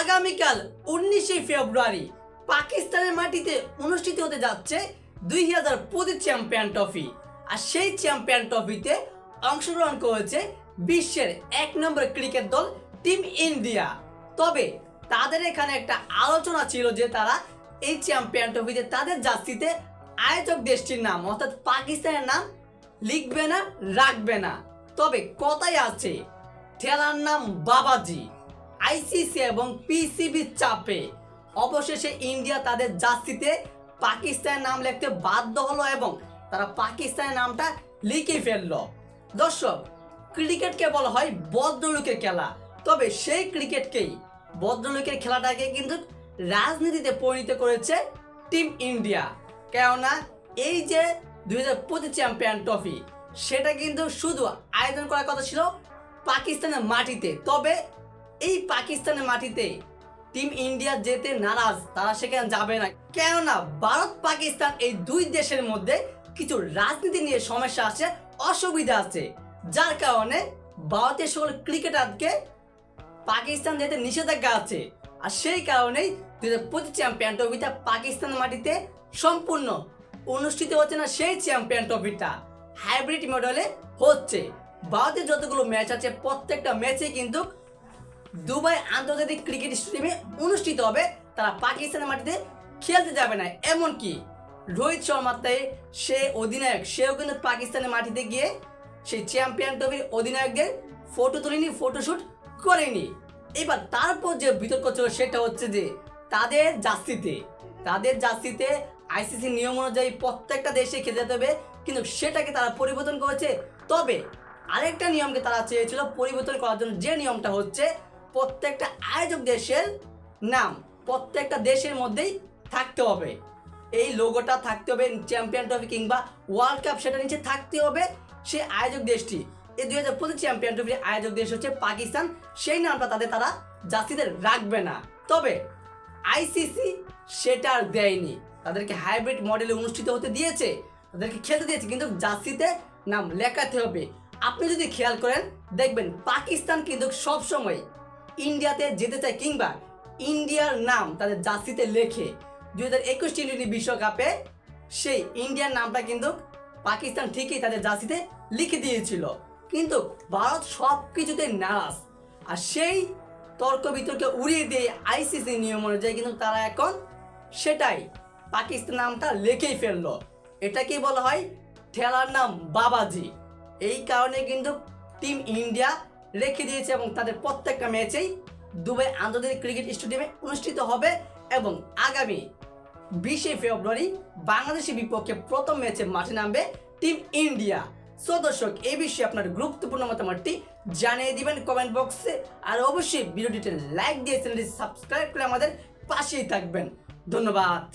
আগামীকাল 19শে ফেব্রুয়ারি পাকিস্তানের মাটিতে অনুষ্ঠিত হতে যাচ্ছে 2025 চ্যাম্পিয়ন ট্রফি। আর সেই চ্যাম্পিয়ন ট্রফিতে অংশগ্রহণ করেছে বিশ্বের 1 নম্বর ক্রিকেট দল টিম ইন্ডিয়া। তবে তাদের এখানে একটা আলোচনা ছিল যে তারা এই চ্যাম্পিয়ন ট্রফিতে তাদের জার্সিতে আয়োজক দেশটির নাম অর্থাৎ পাকিস্তানের নাম লিখবে না, রাখবে না। তবে কথাই আছে, খেলার নাম বাবাজি। আইসিসি এবং পিসিবির চাপে অবশেষে ইন্ডিয়া তাদের জার্সিতে পাকিস্তানের নাম লিখতে বাধ্য হলো এবং তারা পাকিস্তানের নামটা লিখে ফেললো। দর্শক, ক্রিকেটকে বলা হয় ভদ্রলোকের খেলা, তবে সেই ক্রিকেটকেই ভদ্রলোকের খেলাটাকে কিন্তু রাজনীতিতে পরিণত করেছে টিম ইন্ডিয়া। কেননা এই যে 2025 চ্যাম্পিয়ন ট্রফি সেটা কিন্তু শুধু আয়োজন করার কথা ছিল পাকিস্তানের মাটিতে। তবে এই পাকিস্তানের মাটিতে টিম ইন্ডিয়া যেতে নারাজ, তারা সেখানে যাবে না। কেননা ভারত পাকিস্তান এই দুই দেশের মধ্যে কিছু রাজনীতি নিয়ে সমস্যা আছে, অসুবিধা আছে, যার কারণে ভারতের সকল ক্রিকেটারকে পাকিস্তান যেতে নিষেধাজ্ঞা আছে। আর সেই কারণেই 2025 চ্যাম্পিয়ন ট্রফিটা পাকিস্তানের মাটিতে সম্পূর্ণ অনুষ্ঠিত হচ্ছে না। সেই চ্যাম্পিয়ন ট্রফিটা হাইব্রিড মডেলে হচ্ছে। ভারতের যতগুলো ম্যাচ আছে প্রত্যেকটা ম্যাচে কিন্তু দুবাই আন্তর্জাতিক ক্রিকেট স্টেডিয়ামে অনুষ্ঠিত হবে, তারা পাকিস্তানের মাটিতে খেলতে যাবে না। এমনকি রোহিত শর্মার সে অধিনায়ক, সেও কিন্তু পাকিস্তানের মাটিতে গিয়ে সেই চ্যাম্পিয়ন ট্রফির অধিনায়কদের ফটো তুলেনি, ফটোশুট করেনি। এবার তারপর যে বিতর্ক ছিল সেটা হচ্ছে যে তাদের জার্সিতে আইসিসি নিয়ম অনুযায়ী প্রত্যেকটা দেশে খেলতে যেতে হবে, কিন্তু সেটাকে তারা পরিবর্তন করেছে। তবে আরেকটা নিয়মকে তারা চেয়েছিল পরিবর্তন করার জন্য, যে নিয়মটা হচ্ছে প্রত্যেকটা আয়োজক দেশের নাম প্রত্যেকটা দেশের মধ্যেই থাকতে হবে। এই লোগোটা থাকতে হবে, চ্যাম্পিয়ন ট্রফি কিংবা ওয়ার্ল্ড কাপ সেটা নিচে থাকতে হবে সে আয়োজক দেশটি। এই 2025 চ্যাম্পিয়ন ট্রফির আয়োজক দেশ হচ্ছে পাকিস্তান, সেই নামটা তারা জার্সিতে রাখবে না। তবে আইসিসি সেটা আর দেয়নি, তাদেরকে হাইব্রিড মডেলে অনুষ্ঠিত হতে দিয়েছে, তাদেরকে খেলতে দিয়েছে, কিন্তু জার্সিতে নাম লেখাতে হবে। আপনি যদি খেয়াল করেন দেখবেন পাকিস্তান কিন্তু সবসময় ইন্ডিয়াতে যেতে চায় কিংবা ইন্ডিয়ার নাম তাদের জার্সিতে লেখে। 2021 টি-20 বিশ্বকাপে সেই ইন্ডিয়ার নামটা কিন্তু পাকিস্তান ঠিকই তাদের জার্সিতে লিখে দিয়েছিল, কিন্তু ভারত সব কিছুতে নারাজ। আর সেই তর্ক বিতর্কে উড়িয়ে দিয়ে আইসিসি নিয়ম অনুযায়ী কিন্তু তারা এখন সেটাই পাকিস্তান নামটা লিখেই ফেললো। এটাকেই বলা হয় খেলার নাম বাবাজি। এই কারণে কিন্তু টিম ইন্ডিয়া রেখে দিয়েছে এবং তাদের প্রত্যেকটা ম্যাচেই দুবাই আন্তর্জাতিক ক্রিকেট স্টেডিয়ামে অনুষ্ঠিত হবে এবং আগামী 20শে ফেব্রুয়ারি বাংলাদেশের বিপক্ষে প্রথম ম্যাচে মাঠে নামবে টিম ইন্ডিয়া। সো দর্শক, এই বিষয়ে আপনার গুরুত্বপূর্ণ মতামতটি জানিয়ে দিবেন কমেন্ট বক্সে। আর অবশ্যই ভিডিওটিতে লাইক দিয়ে চ্যানেলটি সাবস্ক্রাইব করে আমাদের পাশেই থাকবেন। ধন্যবাদ।